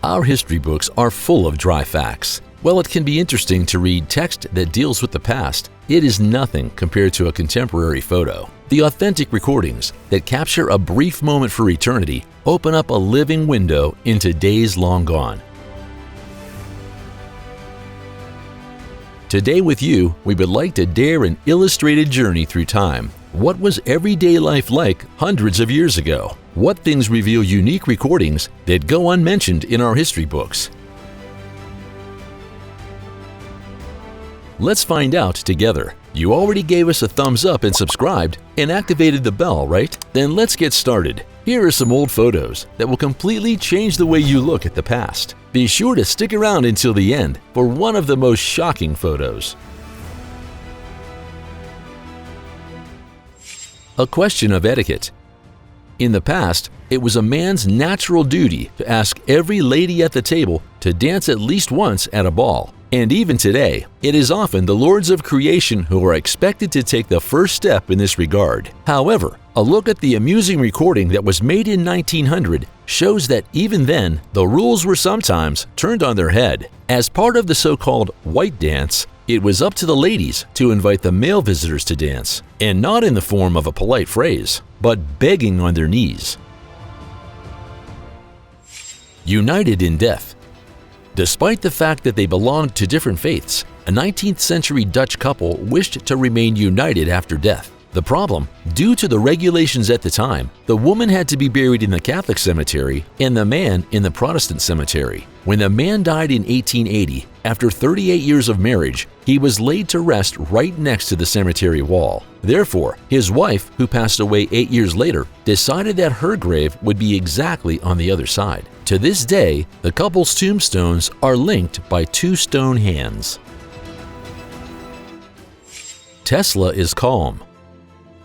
Our history books are full of dry facts. While it can be interesting to read text that deals with the past, it is nothing compared to a contemporary photo. The authentic recordings that capture a brief moment for eternity open up a living window into days long gone. Today with you, we would like to dare an illustrated journey through time. What was everyday life like hundreds of years ago? What things reveal unique recordings that go unmentioned in our history books? Let's find out together. You already gave us a thumbs up and subscribed and activated the bell, right? Then let's get started. Here are some old photos that will completely change the way you look at the past. Be sure to stick around until the end for one of the most shocking photos. A question of etiquette. In the past, it was a man's natural duty to ask every lady at the table to dance at least once at a ball. And even today, it is often the lords of creation who are expected to take the first step in this regard. However, a look at the amusing recording that was made in 1900 shows that even then, the rules were sometimes turned on their head. As part of the so-called white dance, it was up to the ladies to invite the male visitors to dance, and not in the form of a polite phrase, but begging on their knees. United in death. Despite the fact that they belonged to different faiths, a 19th century Dutch couple wished to remain united after death. The problem, due to the regulations at the time, the woman had to be buried in the Catholic cemetery and the man in the Protestant cemetery. When the man died in 1880, after 38 years of marriage, he was laid to rest right next to the cemetery wall. Therefore, his wife, who passed away 8 years later, decided that her grave would be exactly on the other side. To this day, the couple's tombstones are linked by two stone hands. Tesla is calm.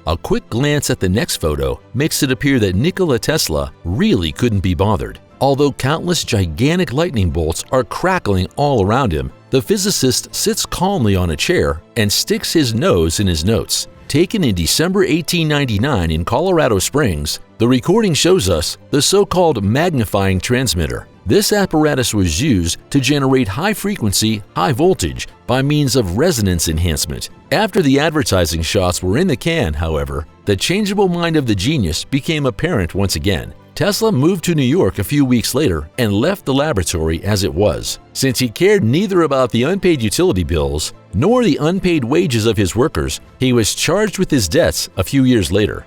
A quick glance at the next photo makes it appear that Nikola Tesla really couldn't be bothered. Although countless gigantic lightning bolts are crackling all around him, the physicist sits calmly on a chair and sticks his nose in his notes. Taken in December 1899 in Colorado Springs, the recording shows us the so-called magnifying transmitter. This apparatus was used to generate high-frequency, high-voltage by means of resonance enhancement. After the advertising shots were in the can, however, the changeable mind of the genius became apparent once again. Tesla moved to New York a few weeks later and left the laboratory as it was. Since he cared neither about the unpaid utility bills nor the unpaid wages of his workers, he was charged with his debts a few years later.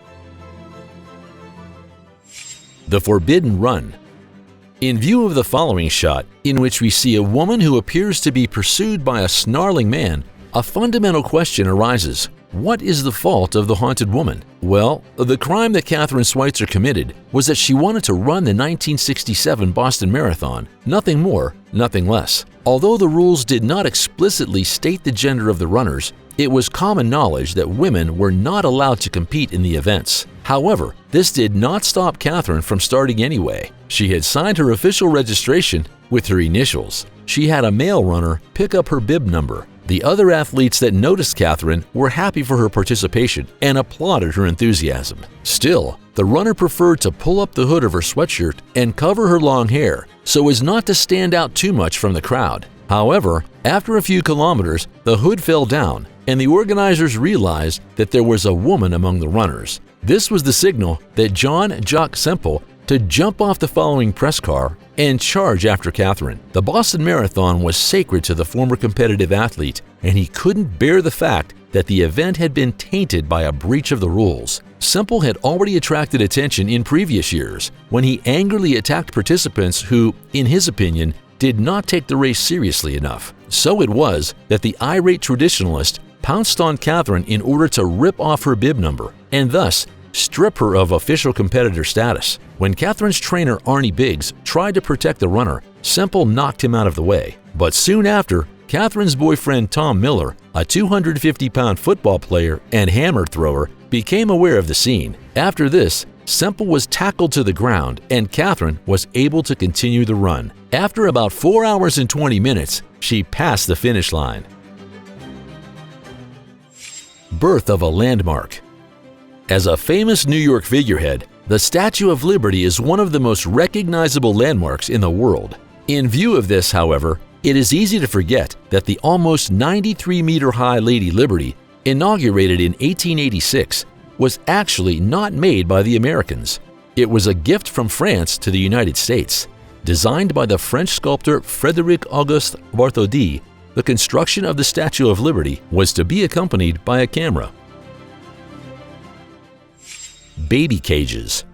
The Forbidden Run. In view of the following shot, in which we see a woman who appears to be pursued by a snarling man, a fundamental question arises. What is the fault of the haunted woman? Well, the crime that Kathrine Switzer committed was that she wanted to run the 1967 Boston Marathon. Nothing more, nothing less. Although the rules did not explicitly state the gender of the runners, it was common knowledge that women were not allowed to compete in the events. However, this did not stop Kathrine from starting anyway. She had signed her official registration with her initials. She had a male runner pick up her bib number. The other athletes that noticed Kathrine were happy for her participation and applauded her enthusiasm. Still, the runner preferred to pull up the hood of her sweatshirt and cover her long hair so as not to stand out too much from the crowd. However, after a few kilometers, the hood fell down and the organizers realized that there was a woman among the runners. This was the signal that John Jock Semple to jump off the following press car and charge after Kathrine. The Boston Marathon was sacred to the former competitive athlete, and he couldn't bear the fact that the event had been tainted by a breach of the rules. Semple had already attracted attention in previous years when he angrily attacked participants who, in his opinion, did not take the race seriously enough. So it was that the irate traditionalist pounced on Kathrine in order to rip off her bib number and thus strip her of official competitor status. When Kathrine's trainer Arnie Biggs tried to protect the runner, Semple knocked him out of the way. But soon after, Kathrine's boyfriend Tom Miller, a 250-pound football player and hammer thrower, became aware of the scene. After this, Semple was tackled to the ground and Kathrine was able to continue the run. After about 4 hours and 20 minutes, she passed the finish line. Birth of a landmark. As a famous New York figurehead, the Statue of Liberty is one of the most recognizable landmarks in the world. In view of this, however, it is easy to forget that the almost 93-meter-high Lady Liberty, inaugurated in 1886, was actually not made by the Americans. It was a gift from France to the United States. Designed by the French sculptor Frédéric-Auguste Bartholdi, the construction of the Statue of Liberty was to be accompanied by a camera. Baby cages.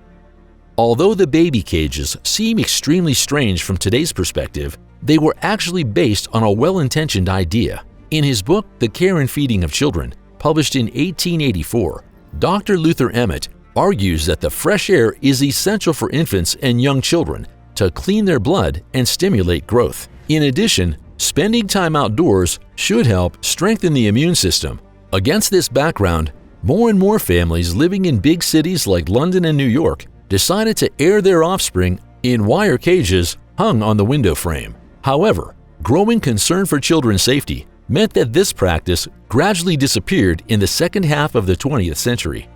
Although the baby cages seem extremely strange from today's perspective, they were actually based on a well-intentioned idea. In his book, The Care and Feeding of Children, published in 1884, Dr. Luther Emmett argues that the fresh air is essential for infants and young children to clean their blood and stimulate growth. In addition, spending time outdoors should help strengthen the immune system. Against this background, more and more families living in big cities like London and New York decided to air their offspring in wire cages hung on the window frame. However, growing concern for children's safety meant that this practice gradually disappeared in the second half of the 20th century.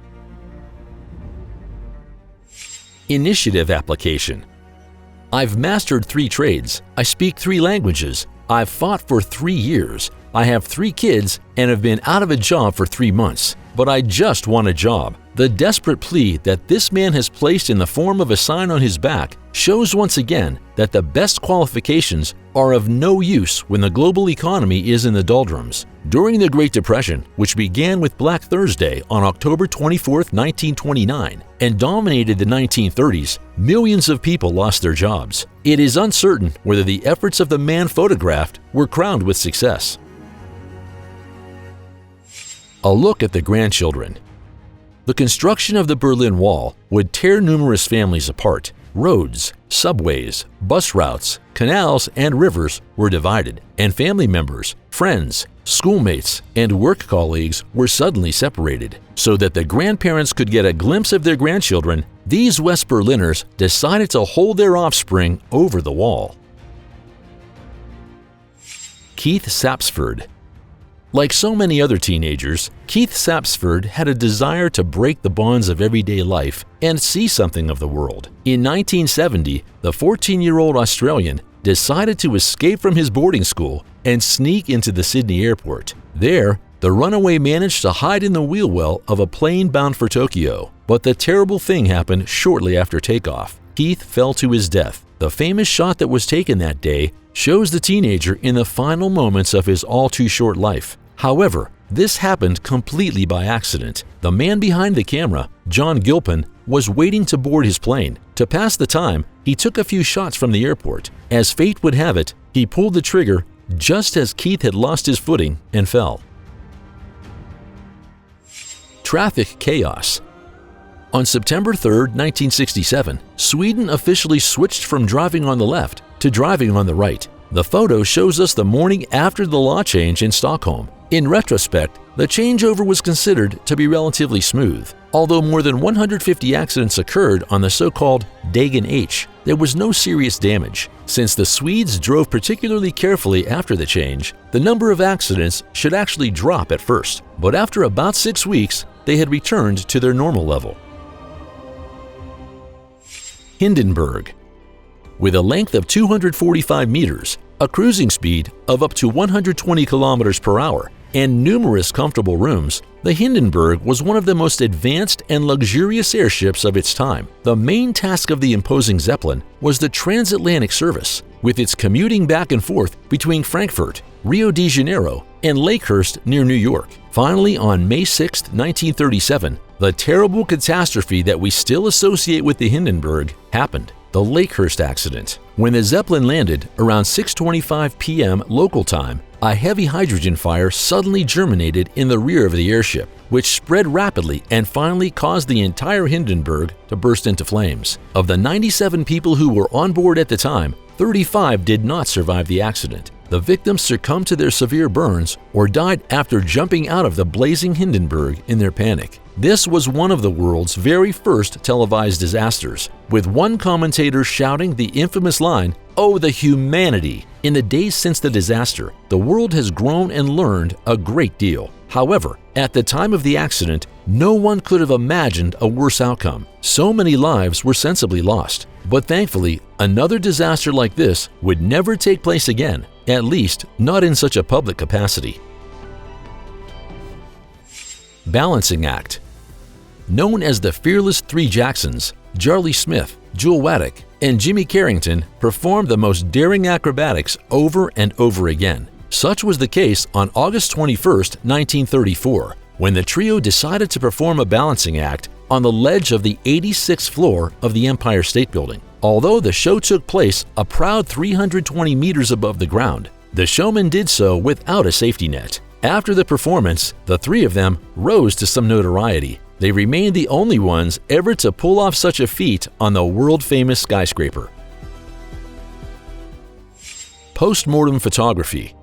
Initiative application. I've mastered 3 trades, I speak 3 languages, I've fought for 3 years, I have 3 kids and have been out of a job for 3 months, but I just want a job. The desperate plea that this man has placed in the form of a sign on his back shows once again that the best qualifications are of no use when the global economy is in the doldrums. During the Great Depression, which began with Black Thursday on October 24, 1929, and dominated the 1930s, millions of people lost their jobs. It is uncertain whether the efforts of the man photographed were crowned with success. A look at the grandchildren. The construction of the Berlin Wall would tear numerous families apart. Roads, subways, bus routes, canals, and rivers were divided, and family members, friends, schoolmates, and work colleagues were suddenly separated. So that the grandparents could get a glimpse of their grandchildren, these West Berliners decided to hold their offspring over the wall. Keith Sapsford. Like so many other teenagers, Keith Sapsford had a desire to break the bonds of everyday life and see something of the world. In 1970, the 14-year-old Australian decided to escape from his boarding school and sneak into the Sydney airport. There, the runaway managed to hide in the wheel well of a plane bound for Tokyo. But the terrible thing happened shortly after takeoff. Keith fell to his death. The famous shot that was taken that day shows the teenager in the final moments of his all-too-short life. However, this happened completely by accident. The man behind the camera, John Gilpin, was waiting to board his plane. To pass the time, he took a few shots from the airport. As fate would have it, he pulled the trigger just as Keith had lost his footing and fell. Traffic chaos. On September 3, 1967, Sweden officially switched from driving on the left to driving on the right. The photo shows us the morning after the law change in Stockholm. In retrospect, the changeover was considered to be relatively smooth. Although more than 150 accidents occurred on the so-called Dagen H, there was no serious damage. Since the Swedes drove particularly carefully after the change, the number of accidents should actually drop at first. But after about 6 weeks, they had returned to their normal level. Hindenburg. With a length of 245 meters, a cruising speed of up to 120 kilometers per hour, and numerous comfortable rooms, the Hindenburg was one of the most advanced and luxurious airships of its time. The main task of the imposing Zeppelin was the transatlantic service, with its commuting back and forth between Frankfurt, Rio de Janeiro, and Lakehurst near New York. Finally, on May 6, 1937, the terrible catastrophe that we still associate with the Hindenburg happened. The Lakehurst accident. When the Zeppelin landed around 6:25 p.m. local time, a heavy hydrogen fire suddenly germinated in the rear of the airship, which spread rapidly and finally caused the entire Hindenburg to burst into flames. Of the 97 people who were on board at the time, 35 did not survive the accident. The victims succumbed to their severe burns or died after jumping out of the blazing Hindenburg in their panic. This was one of the world's very first televised disasters, with one commentator shouting the infamous line, "Oh, the humanity!" In the days since the disaster, the world has grown and learned a great deal. However, at the time of the accident, no one could have imagined a worse outcome. So many lives were sensibly lost. But thankfully, another disaster like this would never take place again, at least not in such a public capacity. Balancing act. Known as the Fearless Three Jacksons, Charlie Smith, Jewel Waddick, and Jimmy Carrington performed the most daring acrobatics over and over again. Such was the case on August 21, 1934, when the trio decided to perform a balancing act on the ledge of the 86th floor of the Empire State Building. Although the show took place a proud 320 meters above the ground, the showmen did so without a safety net. After the performance, the three of them rose to some notoriety. They remained the only ones ever to pull off such a feat on the world-famous skyscraper. Post-mortem photography.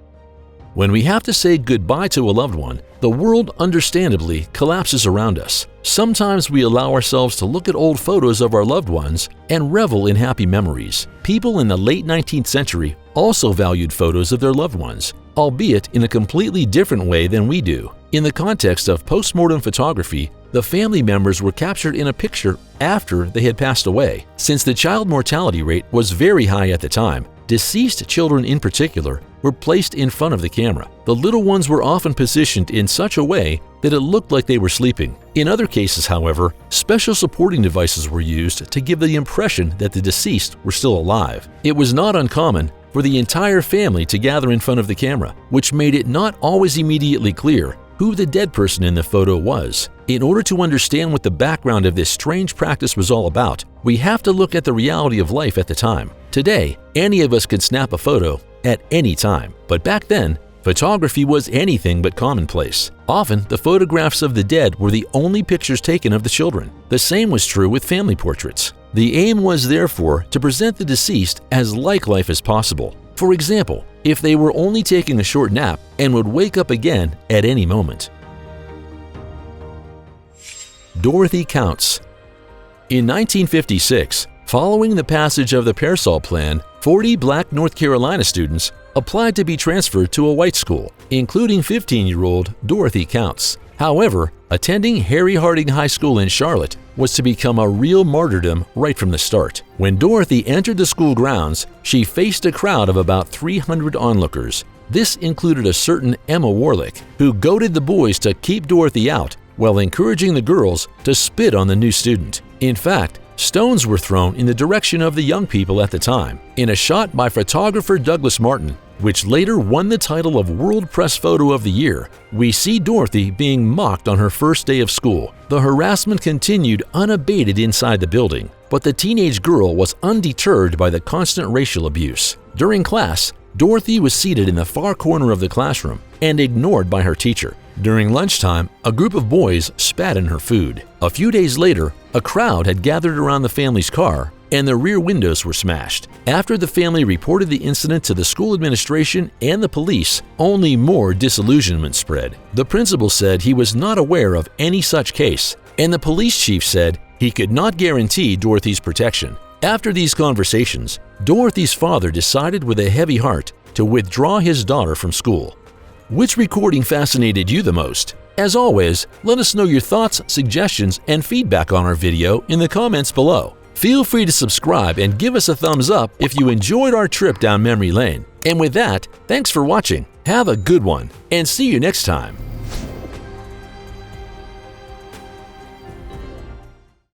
When we have to say goodbye to a loved one, the world understandably collapses around us. Sometimes we allow ourselves to look at old photos of our loved ones and revel in happy memories. People in the late 19th century also valued photos of their loved ones, albeit in a completely different way than we do. In the context of post-mortem photography, the family members were captured in a picture after they had passed away. Since the child mortality rate was very high at the time, deceased children in particular were placed in front of the camera. The little ones were often positioned in such a way that it looked like they were sleeping. In other cases, however, special supporting devices were used to give the impression that the deceased were still alive. It was not uncommon for the entire family to gather in front of the camera, which made it not always immediately clear who the dead person in the photo was. In order to understand what the background of this strange practice was all about, we have to look at the reality of life at the time. Today, any of us can snap a photo at any time, but back then, photography was anything but commonplace. Often, the photographs of the dead were the only pictures taken of the children. The same was true with family portraits. The aim was therefore to present the deceased as like life as possible. For example, if they were only taking a short nap and would wake up again at any moment. Dorothy counts. In 1956, following the passage of the Pearsall Plan, 40 black North Carolina students applied to be transferred to a white school, including 15-year-old Dorothy Counts. However, attending Harry Harding High School in Charlotte was to become a real martyrdom right from the start. When Dorothy entered the school grounds, she faced a crowd of about 300 onlookers. This included a certain Emma Warlick, who goaded the boys to keep Dorothy out while encouraging the girls to spit on the new student. In fact, stones were thrown in the direction of the young people at the time. In a shot by photographer Douglas Martin, which later won the title of World Press Photo of the Year, we see Dorothy being mocked on her first day of school. The harassment continued unabated inside the building, but the teenage girl was undeterred by the constant racial abuse. During class, Dorothy was seated in the far corner of the classroom and ignored by her teacher. During lunchtime, a group of boys spat in her food. A few days later, a crowd had gathered around the family's car and the rear windows were smashed. After the family reported the incident to the school administration and the police, only more disillusionment spread. The principal said he was not aware of any such case, and the police chief said he could not guarantee Dorothy's protection. After these conversations, Dorothy's father decided with a heavy heart to withdraw his daughter from school. Which recording fascinated you the most? As always, let us know your thoughts, suggestions, and feedback on our video in the comments below. Feel free to subscribe and give us a thumbs up if you enjoyed our trip down memory lane. And with that, thanks for watching, have a good one, and see you next time.